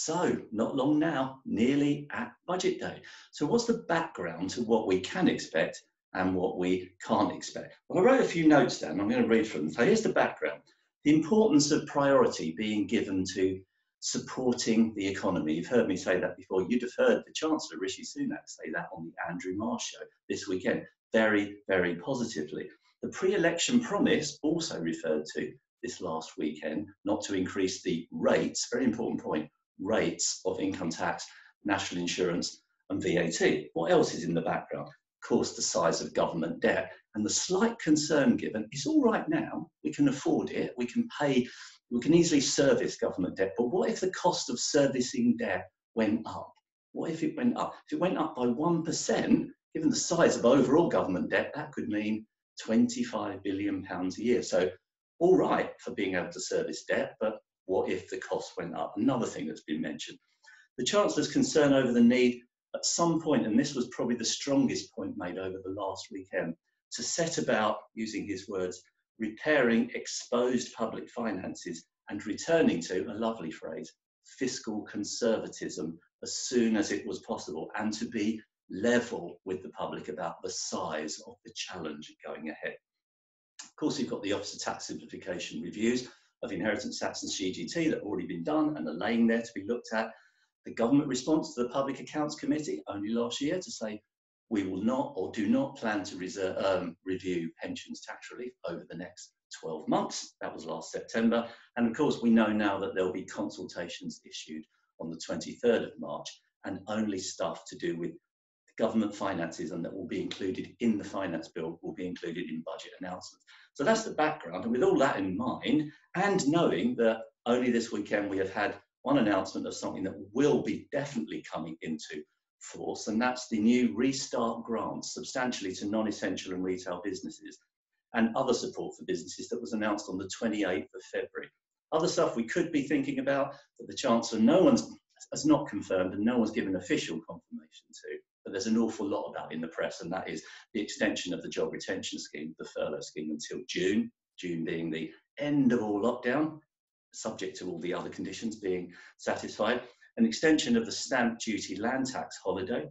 So, not long now, nearly at budget day. So, what's the background to what we can expect and what we can't expect? Well, I wrote a few notes down. I'm going to read from them. So, here's the background. The importance of priority being given to supporting the economy. You've heard me say that before. You'd have heard the Chancellor, Rishi Sunak, say that on the Andrew Marr show this weekend, very, very positively. The pre-election promise also referred to this last weekend, not to increase the rates, very important point, rates of income tax, national insurance and VAT. What else is in the background? Of course, the size of government debt and the slight concern given, it's all right now, we can afford it, we can pay, we can easily service government debt, but what if the cost of servicing debt went up? What if it went up? If it went up by 1%, given the size of overall government debt, that could mean £25 billion a year. So all right for being able to service debt, but what if the cost went up? Another thing that's been mentioned. The Chancellor's concern over the need at some point, and this was probably the strongest point made over the last weekend, to set about, using his words, repairing exposed public finances and returning to, a lovely phrase, fiscal conservatism as soon as it was possible, and to be level with the public about the size of the challenge going ahead. Of course, you've got the Office of Tax Simplification reviews of inheritance tax and CGT that have already been done and are laying there to be looked at. The government response to the Public Accounts Committee only last year to say we will not or do not plan to review pensions tax relief over the next 12 months. That was last September. And of course, we know now that there will be consultations issued on the 23rd of March and only stuff to do with government finances, and that will be included in the finance bill, will be included in budget announcements. So that's the background. And with all that in mind, and knowing that only this weekend we have had one announcement of something that will be definitely coming into force, and that's the new Restart grants, substantially to non-essential and retail businesses, and other support for businesses that was announced on the 28th of February. Other stuff we could be thinking about that the Chancellor, no one's has not confirmed and no one's given official confirmation to, but there's an awful lot about in the press, and that is the extension of the job retention scheme, the furlough scheme, until June being the end of all lockdown, subject to all the other conditions being satisfied, an extension of the stamp duty land tax holiday,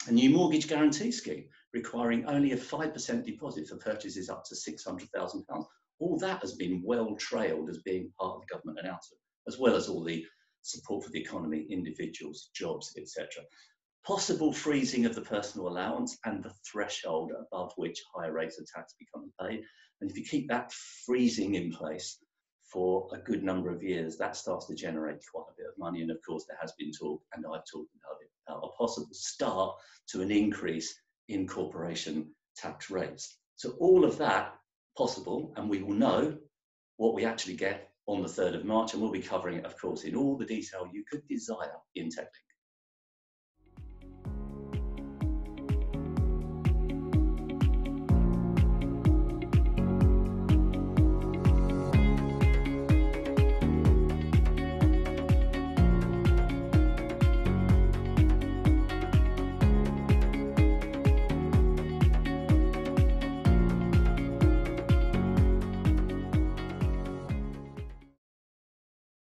a new mortgage guarantee scheme requiring only a 5% deposit for purchases up to £600,000. All that has been well trailed as being part of the government announcement, as well as all the support for the economy, individuals, jobs, etc. Possible freezing of the personal allowance and the threshold above which higher rates of tax become paid. And if you keep that freezing in place for a good number of years, that starts to generate quite a bit of money. And of course, there has been talk, and I've talked about it, about a possible start to an increase in corporation tax rates. So all of that possible, and we will know what we actually get on the 3rd of March, and we'll be covering it, of course, in all the detail you could desire in Techlink.